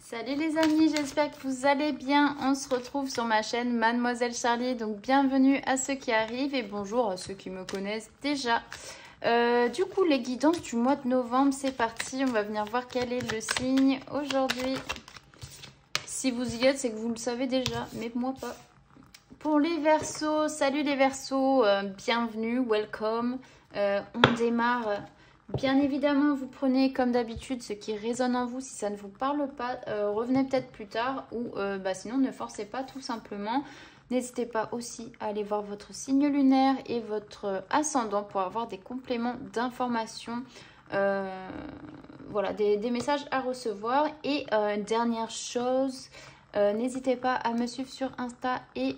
Salut les amis, j'espère que vous allez bien. On se retrouve sur ma chaîne Mademoiselle Charlie. Donc bienvenue à ceux qui arrivent et bonjour à ceux qui me connaissent déjà. Du coup, les guidances du mois de novembre, c'est parti. On va venir voir quel est le signe aujourd'hui. Si vous y êtes, c'est que vous le savez déjà, mais moi pas. Pour les Verseaux, salut les Verseaux, bienvenue, welcome. On démarre. Bien évidemment, vous prenez comme d'habitude ce qui résonne en vous. Si ça ne vous parle pas, revenez peut-être plus tard ou sinon ne forcez pas tout simplement. N'hésitez pas aussi à aller voir votre signe lunaire et votre ascendant pour avoir des compléments d'informations. Voilà, des messages à recevoir. Et dernière chose, n'hésitez pas à me suivre sur Insta et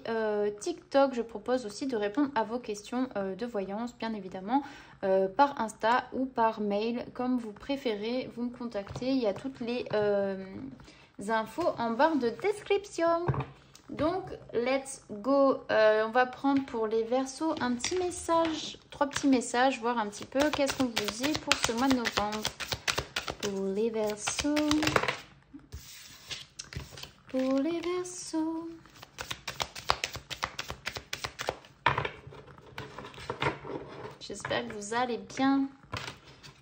TikTok. Je propose aussi de répondre à vos questions de voyance, bien évidemment. Par Insta ou par mail, comme vous préférez, vous me contactez. Il y a toutes les infos en barre de description. Donc, let's go. On va prendre pour les Verseaux un petit message, 3 petits messages, voir un petit peu qu'est-ce qu'on vous dit pour ce mois de novembre. Pour les Verseaux. Pour les Verseaux. J'espère que vous allez bien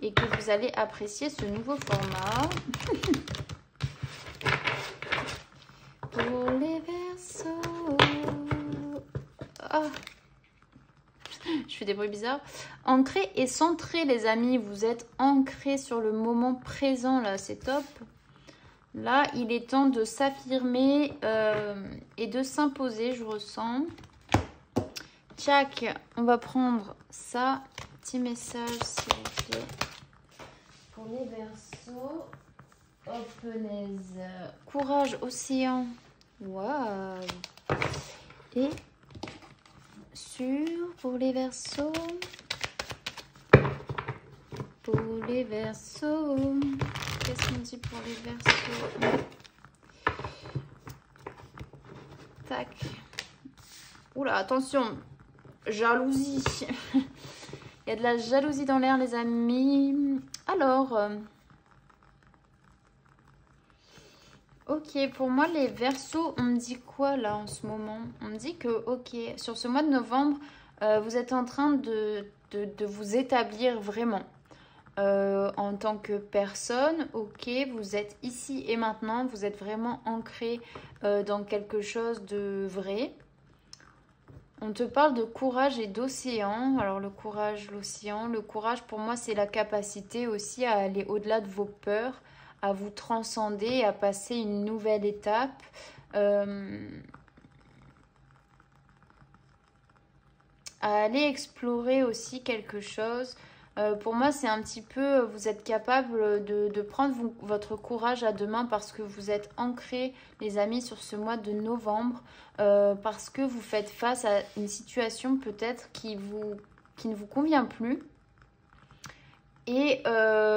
et que vous allez apprécier ce nouveau format. Pour les Verseaux. Oh. Je fais des bruits bizarres. Ancré et centré, les amis. Vous êtes ancré sur le moment présent, là. C'est top. Là, il est temps de s'affirmer et de s'imposer, je ressens. Tchac, on va prendre ça. Petit message, s'il vous plaît. Pour les Verseaux. Oh, punaise. Courage, océan. Waouh. Et pour les Verseaux. Pour les Verseaux. Qu'est-ce qu'on dit pour les Verseaux? Tac. Oula, attention. Jalousie. Il y a de la jalousie dans l'air, les amis. Alors, ok, pour moi, les Verseaux, on me dit quoi là en ce moment? On me dit que, ok, sur ce mois de novembre, vous êtes en train de vous établir vraiment. En tant que personne, ok, vous êtes ici et maintenant, vous êtes vraiment ancré dans quelque chose de vrai. On te parle de courage et d'océan. Alors le courage, l'océan. Le courage pour moi c'est la capacité aussi à aller au-delà de vos peurs, à vous transcender, à passer une nouvelle étape. À aller explorer aussi quelque chose. Pour moi c'est un petit peu, vous êtes capable de prendre votre courage à deux mains parce que vous êtes ancrés, les amis, sur ce mois de novembre. Parce que vous faites face à une situation peut-être qui ne vous convient plus. Et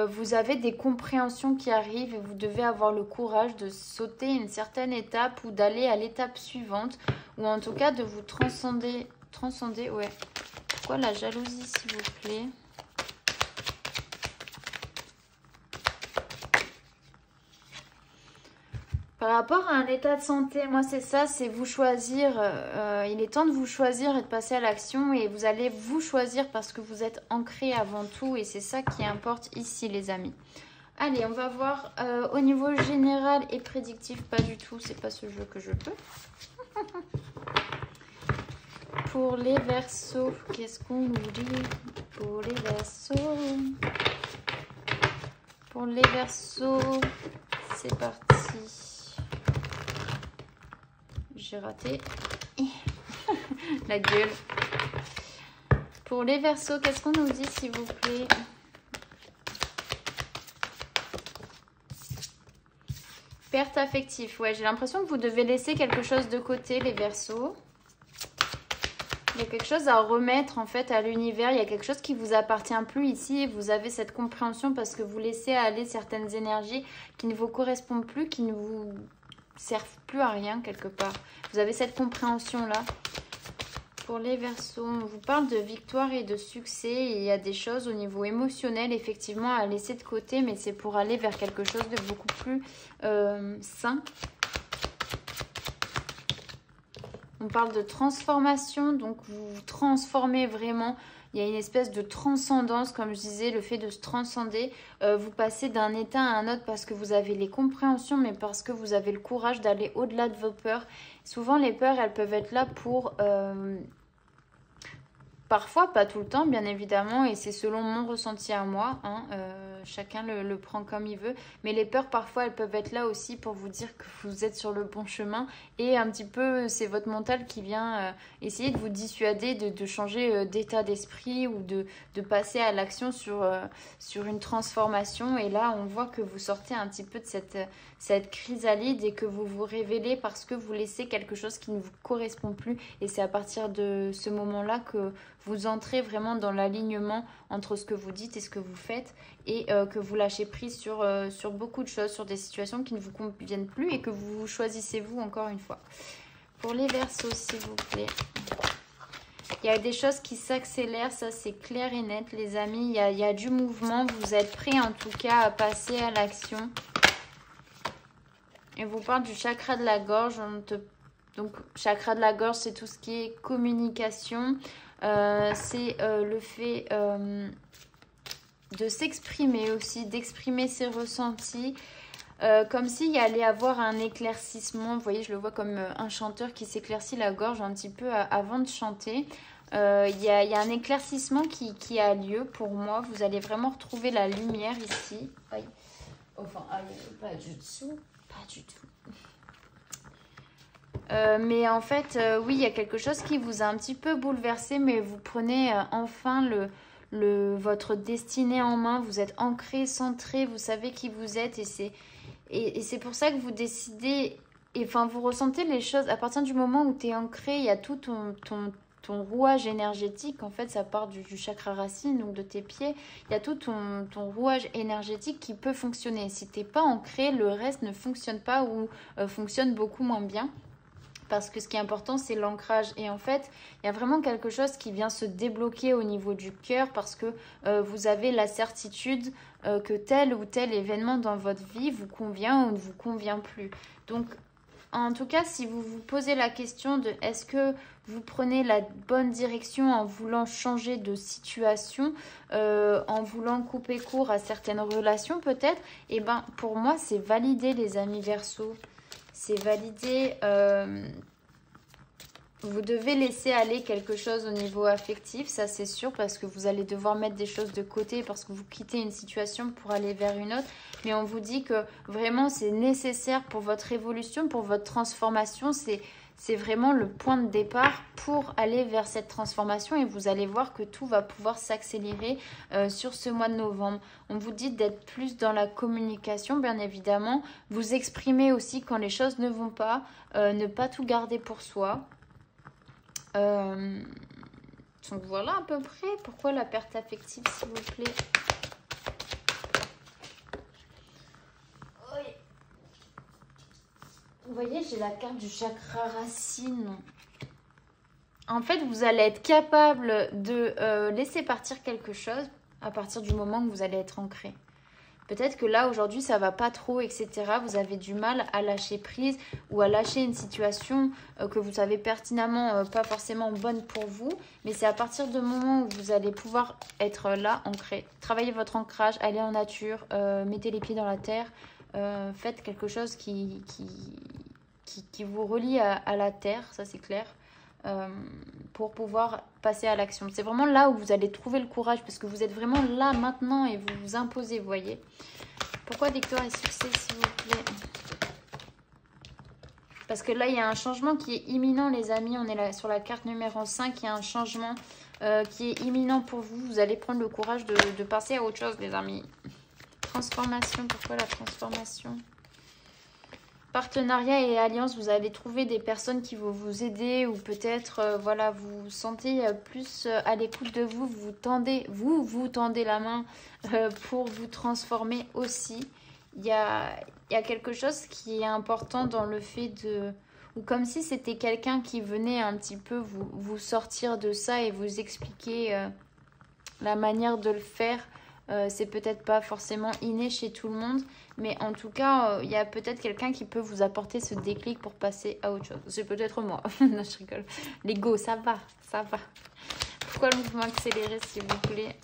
vous avez des compréhensions qui arrivent et vous devez avoir le courage de sauter une certaine étape ou d'aller à l'étape suivante. Ou en tout cas de vous transcender. Transcender, ouais. Pourquoi la jalousie, s'il vous plaît? Par rapport à un état de santé, moi c'est ça, c'est vous choisir. Il est temps de vous choisir et de passer à l'action. Et vous allez vous choisir parce que vous êtes ancré avant tout. Et c'est ça qui importe ici, les amis. Allez, on va voir au niveau général et prédictif. Pas du tout, c'est pas ce jeu que je peux. Pour les Verseaux, qu'est-ce qu'on nous dit? Pour les Verseaux. Pour les Verseaux, c'est parti. J'ai raté la gueule. Pour les Verseaux, qu'est-ce qu'on nous dit, s'il vous plaît? Perte affective. Ouais, j'ai l'impression que vous devez laisser quelque chose de côté, les Verseaux. Il y a quelque chose à remettre en fait à l'univers. Il y a quelque chose qui vous appartient plus ici. Et vous avez cette compréhension parce que vous laissez aller certaines énergies qui ne vous correspondent plus, qui ne vous servent plus à rien quelque part. Vous avez cette compréhension là. Pour les Verseaux, on vous parle de victoire et de succès. Et il y a des choses au niveau émotionnel, effectivement, à laisser de côté. Mais c'est pour aller vers quelque chose de beaucoup plus sain. On parle de transformation. Donc, vous vous transformez vraiment. Il y a une espèce de transcendance, comme je disais, le fait de se transcender. Vous passez d'un état à un autre parce que vous avez les compréhensions, mais parce que vous avez le courage d'aller au-delà de vos peurs. Souvent, les peurs, elles peuvent être là pour... Parfois, pas tout le temps, bien évidemment, et c'est selon mon ressenti à moi. Hein, chacun le prend comme il veut. Mais les peurs, parfois, elles peuvent être là aussi pour vous dire que vous êtes sur le bon chemin. Et un petit peu, c'est votre mental qui vient essayer de vous dissuader de changer d'état d'esprit ou de passer à l'action sur une transformation. Et là, on voit que vous sortez un petit peu de cette chrysalide et que vous vous révélez parce que vous laissez quelque chose qui ne vous correspond plus. Et c'est à partir de ce moment-là que vous entrez vraiment dans l'alignement entre ce que vous dites et ce que vous faites et que vous lâchez prise sur beaucoup de choses, sur des situations qui ne vous conviennent plus et que vous choisissez vous encore une fois. Pour les Verseaux, s'il vous plaît. Il y a des choses qui s'accélèrent, ça c'est clair et net les amis. Il y a du mouvement, vous êtes prêts en tout cas à passer à l'action. Et vous parle du chakra de la gorge. Donc chakra de la gorge, c'est tout ce qui est communication. C'est le fait de s'exprimer aussi, d'exprimer ses ressentis. Comme s'il y allait avoir un éclaircissement. Vous voyez, je le vois comme un chanteur qui s'éclaircit la gorge un petit peu avant de chanter. Il y a un éclaircissement qui a lieu pour moi. Vous allez vraiment retrouver la lumière ici. Aïe. Enfin, pas du tout. Pas du tout. Mais en fait, oui, il y a quelque chose qui vous a un petit peu bouleversé, mais vous prenez enfin votre destinée en main. Vous êtes ancré, centré, vous savez qui vous êtes et c'est pour ça que vous décidez, et enfin vous ressentez les choses à partir du moment où tu es ancré. Il y a tout ton rouage énergétique, en fait ça part du chakra racine, donc de tes pieds. Il y a tout ton rouage énergétique qui peut fonctionner. Si tu n'es pas ancré, le reste ne fonctionne pas ou fonctionne beaucoup moins bien. Parce que ce qui est important, c'est l'ancrage. Et en fait, il y a vraiment quelque chose qui vient se débloquer au niveau du cœur parce que vous avez la certitude que tel ou tel événement dans votre vie vous convient ou ne vous convient plus. Donc, en tout cas, si vous vous posez la question de est-ce que vous prenez la bonne direction en voulant changer de situation, en voulant couper court à certaines relations peut-être, eh ben pour moi, c'est validé les amis Verseaux. C'est validé. Vous devez laisser aller quelque chose au niveau affectif, ça c'est sûr, parce que vous allez devoir mettre des choses de côté parce que vous quittez une situation pour aller vers une autre. Mais on vous dit que vraiment c'est nécessaire pour votre évolution, pour votre transformation. C'est vraiment le point de départ pour aller vers cette transformation et vous allez voir que tout va pouvoir s'accélérer sur ce mois de novembre. On vous dit d'être plus dans la communication, bien évidemment. Vous exprimer aussi quand les choses ne vont pas, ne pas tout garder pour soi. Donc voilà à peu près. Pourquoi la perte affective, s'il vous plaît? Vous voyez, j'ai la carte du chakra racine. En fait, vous allez être capable de laisser partir quelque chose à partir du moment où vous allez être ancré. Peut-être que là, aujourd'hui, ça va pas trop, etc. Vous avez du mal à lâcher prise ou à lâcher une situation que vous savez pertinemment pas forcément bonne pour vous. Mais c'est à partir du moment où vous allez pouvoir être là, ancré. Travaillez votre ancrage, allez en nature, mettez les pieds dans la terre. Faites quelque chose qui vous relie à la terre, ça c'est clair, pour pouvoir passer à l'action. C'est vraiment là où vous allez trouver le courage, parce que vous êtes vraiment là maintenant et vous vous imposez, vous voyez. Pourquoi victoire et succès, s'il vous plaît? Parce que là, il y a un changement qui est imminent, les amis. On est là sur la carte numéro 5, il y a un changement qui est imminent pour vous. Vous allez prendre le courage de passer à autre chose, les amis. Transformation, pourquoi la transformation? Partenariat et alliance, vous allez trouver des personnes qui vont vous aider ou peut-être, voilà, vous vous sentez plus à l'écoute de vous, vous tendez la main pour vous transformer aussi. Il y a quelque chose qui est important dans le fait ou comme si c'était quelqu'un qui venait un petit peu vous sortir de ça et vous expliquer la manière de le faire. C'est peut-être pas forcément inné chez tout le monde, mais en tout cas, il y a peut-être quelqu'un qui peut vous apporter ce déclic pour passer à autre chose. C'est peut-être moi. Non, je rigole. L'ego, ça va, ça va. Pourquoi le mouvement accéléré, s'il vous plaît?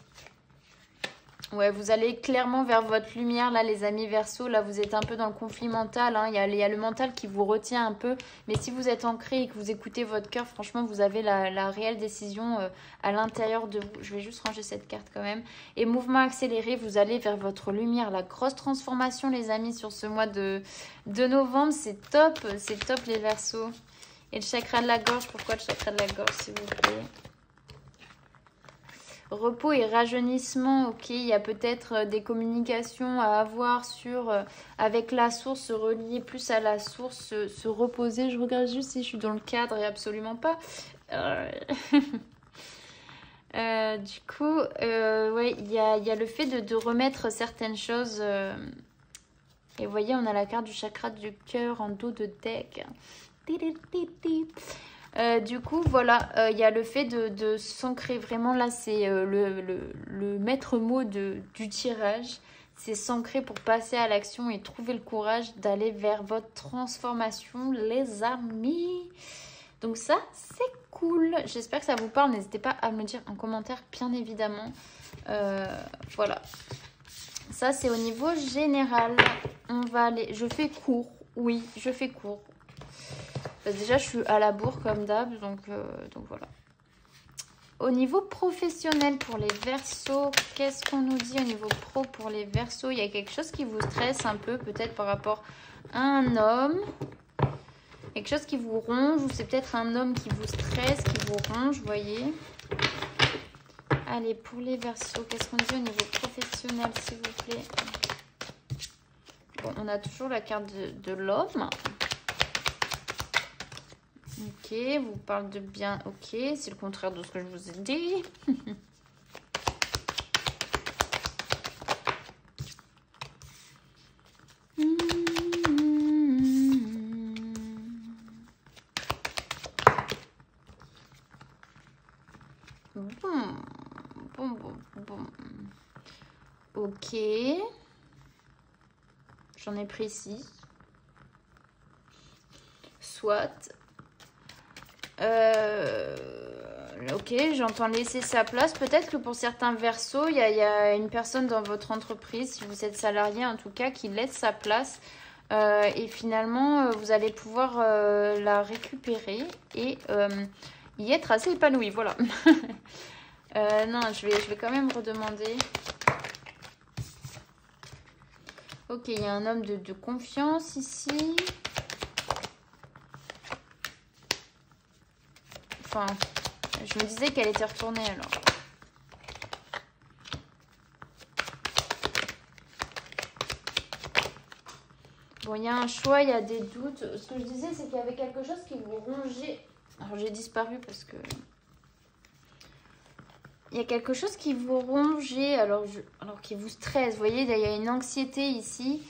Ouais, vous allez clairement vers votre lumière, là, les amis Verseau. Là, vous êtes un peu dans le conflit mental. Hein. Il y a le mental qui vous retient un peu. Mais si vous êtes ancré et que vous écoutez votre cœur, franchement, vous avez la réelle décision à l'intérieur de vous. Je vais juste ranger cette carte quand même. Et mouvement accéléré, vous allez vers votre lumière. La grosse transformation, les amis, sur ce mois de novembre. C'est top les Verseaux. Et le chakra de la gorge, pourquoi le chakra de la gorge, s'il vous plaît? Repos et rajeunissement, ok, il y a peut-être des communications à avoir avec la source, se relier plus à la source, se reposer. Je regarde juste si je suis dans le cadre et absolument pas. Du coup, ouais, il y a le fait de remettre certaines choses. Et vous voyez, on a la carte du chakra du cœur en dos de deck. Du coup, voilà, il y a le fait de s'ancrer vraiment. Là, c'est le maître mot du tirage. C'est s'ancrer pour passer à l'action et trouver le courage d'aller vers votre transformation, les amis. Donc ça, c'est cool. J'espère que ça vous parle. N'hésitez pas à me le dire en commentaire, bien évidemment. Voilà. Ça, c'est au niveau général. On va aller... Je fais court. Oui, je fais court. Déjà, je suis à la bourre comme d'hab, donc voilà. Au niveau professionnel pour les Verseaux, qu'est-ce qu'on nous dit au niveau pro pour les Verseaux? Il y a quelque chose qui vous stresse un peu, peut-être par rapport à un homme. Quelque chose qui vous ronge, ou c'est peut-être un homme qui vous stresse, qui vous ronge, vous voyez. Allez, pour les Verseaux, qu'est-ce qu'on dit au niveau professionnel, s'il vous plaît? Bon, on a toujours la carte de l'homme. Ok, vous parle de bien, ok, c'est le contraire de ce que je vous ai dit. Bon. Ok. J'en ai pris 6. Soit. Ok, j'entends laisser sa place. Peut-être que pour certains Verseaux, il y a une personne dans votre entreprise, si vous êtes salarié en tout cas, qui laisse sa place. Et finalement, vous allez pouvoir la récupérer et y être assez épanoui. Voilà. Non, je vais quand même redemander. Ok, il y a un homme de confiance ici. Enfin, je me disais qu'elle était retournée alors. Bon, il y a un choix, il y a des doutes. Ce que je disais, c'est qu'il y avait quelque chose qui vous rongeait. Alors, j'ai disparu parce que... Il y a quelque chose qui vous rongeait, alors qui vous stresse. Vous voyez, il y a une anxiété ici.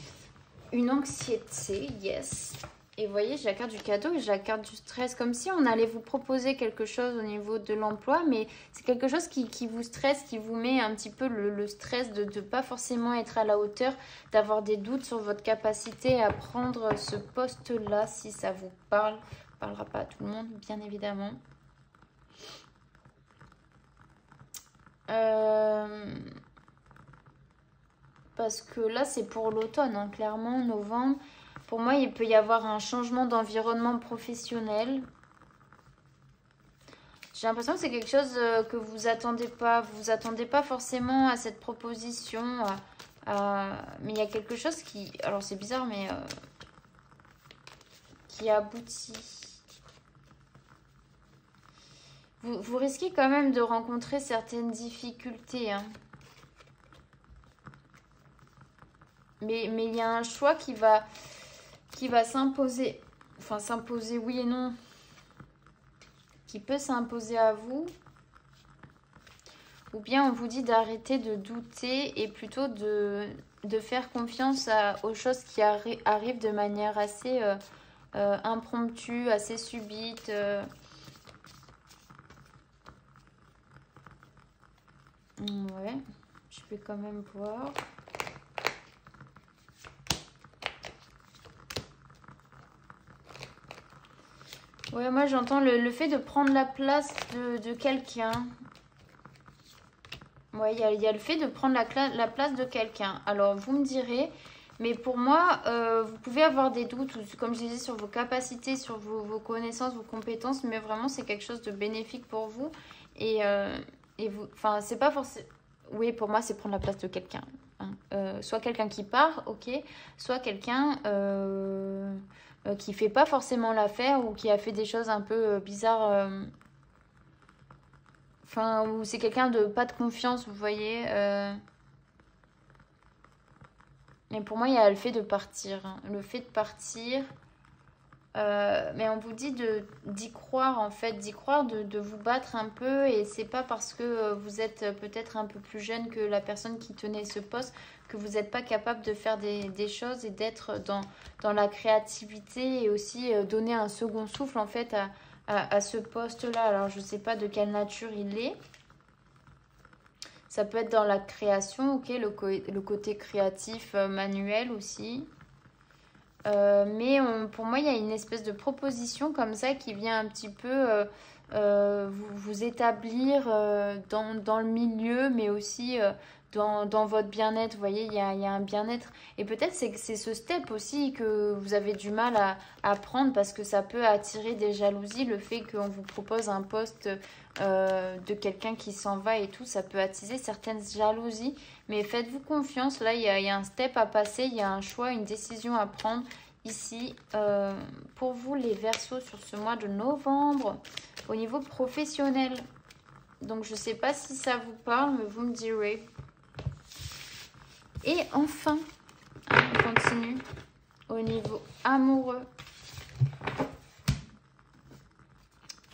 Une anxiété, yes. Et vous voyez, j'ai la carte du cadeau et j'ai la carte du stress. Comme si on allait vous proposer quelque chose au niveau de l'emploi. Mais c'est quelque chose qui vous stresse, qui vous met un petit peu le stress de ne pas forcément être à la hauteur. D'avoir des doutes sur votre capacité à prendre ce poste-là, si ça vous parle. Ça ne parlera pas à tout le monde, bien évidemment. Parce que là, c'est pour l'automne, hein, clairement, novembre. Pour moi, il peut y avoir un changement d'environnement professionnel. J'ai l'impression que c'est quelque chose que vous attendez pas. Vous vous attendez pas forcément à cette proposition. Mais il y a quelque chose qui... Alors, c'est bizarre, mais... qui aboutit. Vous risquez quand même de rencontrer certaines difficultés. Hein. Mais il y a un choix qui va s'imposer. Enfin, s'imposer oui et non. Qui peut s'imposer à vous. Ou bien on vous dit d'arrêter de douter et plutôt de faire confiance aux choses qui arrivent de manière assez impromptue, assez subite. Ouais, je vais quand même voir. Ouais, moi j'entends le fait de prendre la place de quelqu'un. Ouais, il y a le fait de prendre la place de quelqu'un. Alors, vous me direz, mais pour moi, vous pouvez avoir des doutes, ou, comme je disais, sur vos capacités, sur vos connaissances, vos compétences, mais vraiment, c'est quelque chose de bénéfique pour vous. Et vous, enfin, c'est pas forcément... Oui, pour moi, c'est prendre la place de quelqu'un. Hein. Soit quelqu'un qui part, ok, soit quelqu'un qui fait pas forcément l'affaire ou qui a fait des choses un peu bizarres. Enfin, ou c'est quelqu'un de pas de confiance, vous voyez. Et pour moi, il y a le fait de partir. Hein. Le fait de partir. Mais on vous dit d'y croire, en fait. D'y croire, de vous battre un peu. Et c'est pas parce que vous êtes peut-être un peu plus jeune que la personne qui tenait ce poste que vous n'êtes pas capable de faire des choses et d'être dans la créativité et aussi donner un second souffle, en fait, à ce poste-là. Alors, je ne sais pas de quelle nature il est. Ça peut être dans la création, ok, le côté créatif manuel aussi. Mais pour moi, il y a une espèce de proposition comme ça qui vient un petit peu vous établir dans le milieu, mais aussi dans votre bien-être. Vous voyez, il y a un bien-être. Et peut-être c'est ce step aussi que vous avez du mal à prendre parce que ça peut attirer des jalousies. Le fait qu'on vous propose un poste de quelqu'un qui s'en va et tout, ça peut attiser certaines jalousies. Mais faites-vous confiance. Là, il y a un step à passer, il y a un choix, une décision à prendre. Ici, pour vous les Verseaux sur ce mois de novembre, au niveau professionnel. Donc, je ne sais pas si ça vous parle, mais vous me direz. Et enfin, on continue au niveau amoureux.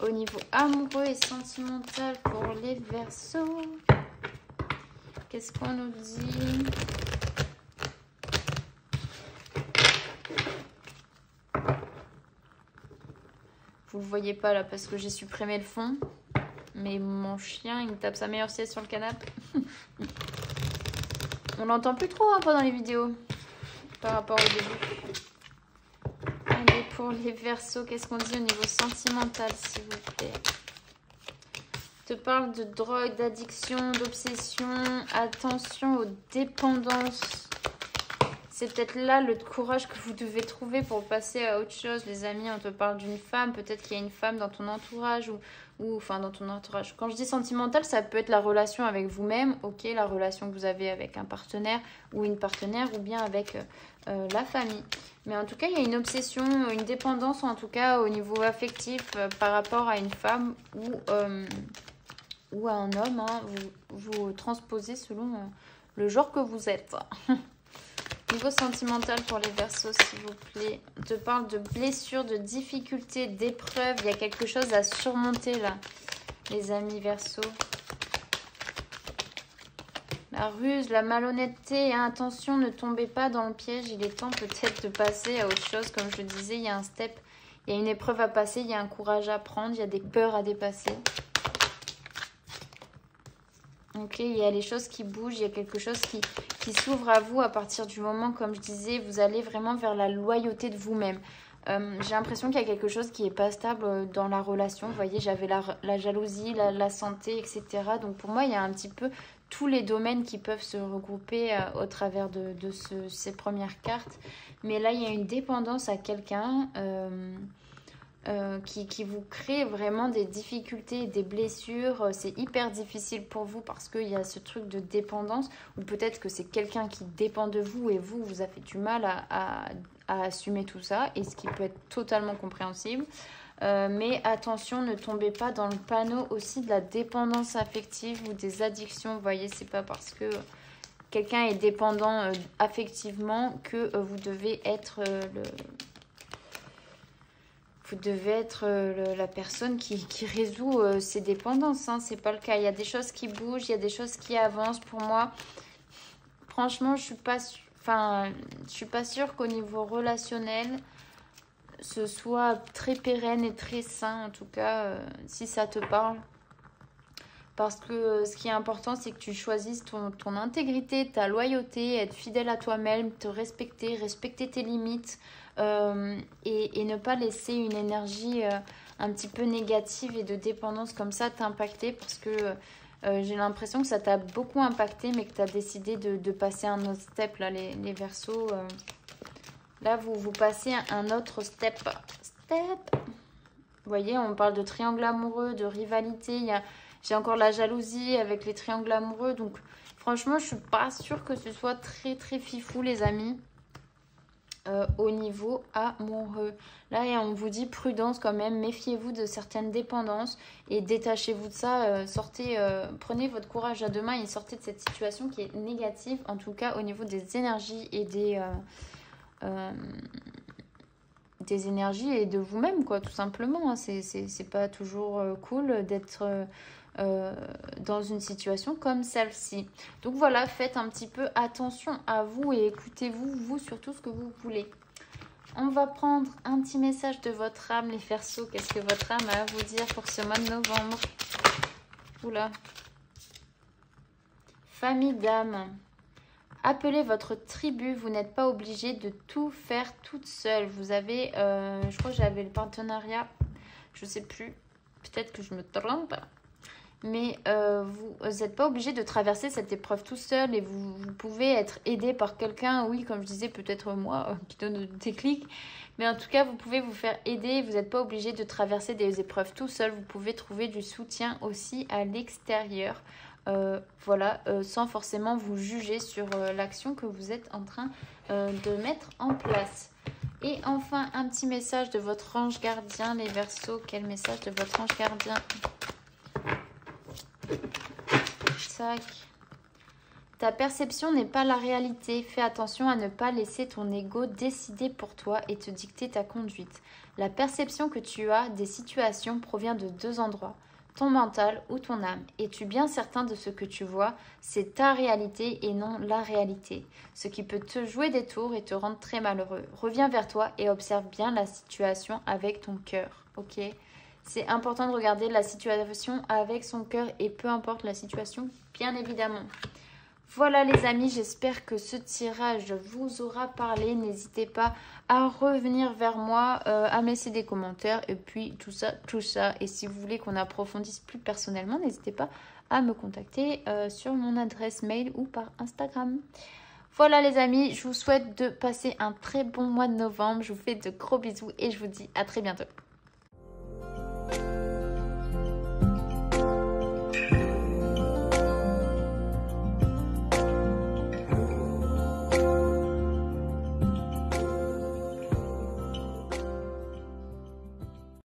Au niveau amoureux et sentimental pour les Verseaux. Qu'est-ce qu'on nous dit ? Vous ne le voyez pas là parce que j'ai supprimé le fond. Mais mon chien, il me tape sa meilleure sieste sur le canapé. On l'entend plus trop hein, pendant les vidéos. Par rapport au début. Allez, pour les Verseaux, qu'est-ce qu'on dit au niveau sentimental, s'il vous plaît? Je te parle de drogue, d'addiction, d'obsession. Attention aux dépendances. C'est peut-être là le courage que vous devez trouver pour passer à autre chose. Les amis, on te parle d'une femme. Peut-être qu'il y a une femme dans ton entourage ou enfin dans ton entourage. Quand je dis sentimental, ça peut être la relation avec vous-même. Ok, la relation que vous avez avec un partenaire ou une partenaire ou bien avec la famille. Mais en tout cas, il y a une obsession, une dépendance en tout cas au niveau affectif par rapport à une femme ou à un homme. Hein. Vous transposez selon le genre que vous êtes. Niveau sentimental pour les Verseaux, s'il vous plaît. On te parle de blessures, de difficultés, d'épreuves. Il y a quelque chose à surmonter là, les amis Verseaux. La ruse, la malhonnêteté. Hein, attention, ne tombez pas dans le piège. Il est temps peut-être de passer à autre chose. Comme je disais, il y a un step, il y a une épreuve à passer, il y a un courage à prendre, il y a des peurs à dépasser. Ok, il y a les choses qui bougent, il y a quelque chose qui s'ouvre à vous à partir du moment, comme je disais, vous allez vraiment vers la loyauté de vous-même. J'ai l'impression qu'il y a quelque chose qui n'est pas stable dans la relation. Vous voyez, j'avais la jalousie, la santé, etc. Donc pour moi, il y a un petit peu tous les domaines qui peuvent se regrouper au travers de ces premières cartes. Mais là, il y a une dépendance à quelqu'un qui vous crée vraiment des difficultés, des blessures. C'est hyper difficile pour vous parce qu'il y a ce truc de dépendance ou peut-être que c'est quelqu'un qui dépend de vous et vous avez du mal à assumer tout ça et ce qui peut être totalement compréhensible. Mais attention, ne tombez pas dans le panneau aussi de la dépendance affective ou des addictions. Vous voyez, c'est pas parce que quelqu'un est dépendant affectivement que vous devez être la personne qui résout ses dépendances. Hein. C'est pas le cas. Il y a des choses qui bougent, il y a des choses qui avancent. Pour moi, franchement, je suis pas sûre qu'au niveau relationnel, ce soit très pérenne et très sain, en tout cas, si ça te parle. Parce que ce qui est important, c'est que tu choisisses ton intégrité, ta loyauté, être fidèle à toi-même, te respecter, respecter tes limites et ne pas laisser une énergie un petit peu négative et de dépendance comme ça t'impacter. Parce que j'ai l'impression que ça t'a beaucoup impacté, mais que tu as décidé de passer un autre step, là, les Verseaux. Là, vous passez un autre step. Vous voyez, on parle de triangle amoureux, de rivalité. J'ai encore la jalousie avec les triangles amoureux. Donc, franchement, je suis pas sûre que ce soit très, très fifou, les amis, au niveau amoureux. Là, on vous dit prudence quand même. Méfiez-vous de certaines dépendances et détachez-vous de ça. Prenez votre courage à deux mains et sortez de cette situation qui est négative, en tout cas au niveau des énergies et des énergies et de vous-même, quoi, tout simplement. C'est pas toujours cool d'être dans une situation comme celle-ci. Donc voilà, faites un petit peu attention à vous et écoutez-vous, vous, surtout ce que vous voulez. On va prendre un petit message de votre âme, les Verseaux. Qu'est-ce que votre âme a à vous dire pour ce mois de novembre? Oula. Famille d'âme. Appelez votre tribu, vous n'êtes pas obligé de tout faire toute seule. Vous avez, je crois que j'avais le partenariat, je sais plus, peut-être que je me trompe. Mais vous n'êtes pas obligé de traverser cette épreuve tout seul et vous pouvez être aidé par quelqu'un, oui, comme je disais, peut-être moi qui donne des clics. Mais en tout cas, vous pouvez vous faire aider, vous n'êtes pas obligé de traverser des épreuves tout seul. Vous pouvez trouver du soutien aussi à l'extérieur. Voilà, sans forcément vous juger sur l'action que vous êtes en train de mettre en place. Et enfin, un petit message de votre ange gardien, les Verseaux. Quel message de votre ange gardien? Tac. Ta perception n'est pas la réalité. Fais attention à ne pas laisser ton ego décider pour toi et te dicter ta conduite. La perception que tu as des situations provient de deux endroits. Ton mental ou ton âme. Es-tu bien certain de ce que tu vois? C'est ta réalité et non la réalité. Ce qui peut te jouer des tours et te rendre très malheureux. Reviens vers toi et observe bien la situation avec ton cœur. Ok? C'est important de regarder la situation avec son cœur et peu importe la situation, bien évidemment. Voilà les amis, j'espère que ce tirage vous aura parlé. N'hésitez pas à revenir vers moi, à me laisser des commentaires et puis tout ça. Et si vous voulez qu'on approfondisse plus personnellement, n'hésitez pas à me contacter sur mon adresse mail ou par Instagram. Voilà les amis, je vous souhaite de passer un très bon mois de novembre. Je vous fais de gros bisous et je vous dis à très bientôt.